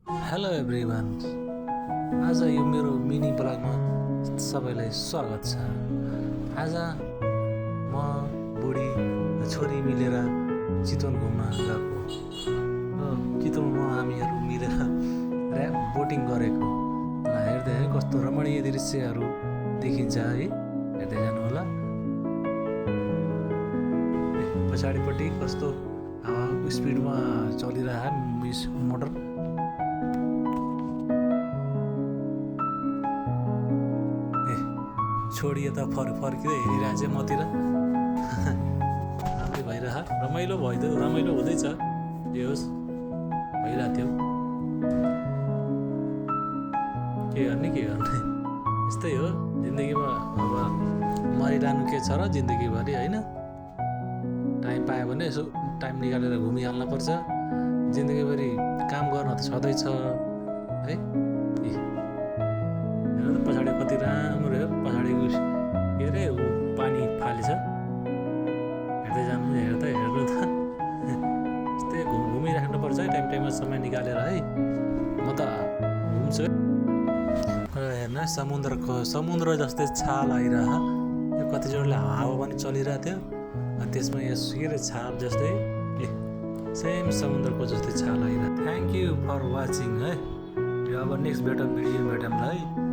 Hello everyone, आज यो मेरो मिनी ब्लगमा सबैलाई स्वागत छ। आज म बुढी छोरी मिलेर चितवन घुम्न गएको। चितवनमा हामीहरू मिलेर बोटिङ गरेको। हेर्दै कस्तो रमणीय दृश्यहरू देखिन्छ है, हेर्दै जानु होला। पछाडिपट्टि कस्तो स्पिडमा चलिरहेको मोटर। छोडी यता फर्किँदै हेरिरहेको छ मतिर। राम्रै भइरह, रमाइलो हुँदैछ। जे होस् भइरहेको थियो। के गर्ने यस्तै हो जिन्दगीमा। अब मरिरहनु के छ र जिन्दगीभरि, होइन? टाइम पायो भने यसो टाइम निकालेर घुमिहाल्न पर्छ। जिन्दगीभरि काम गर्न त छँदैछ है। पछाडि कति राम्रो हो, पछाडि के अरे पानी फाली छ। हेर्दै जानु, हेर्नु त यस्तै घुमिराख्नुपर्छ है, टाइममा समय निकालेर है। म त घुम्छु हेर्न। समुद्र जस्तै छाल आइरह। यो कतिजनाले हावा पनि चलिरहेको थियो, अनि त्यसमा यस के अरे छाल जस्तै सेम समुद्रको जस्तै छाल आइरह। थ्याङ्क यू फर वाचिङ है। अब नेक्स्ट भिडियो भेटौँला है।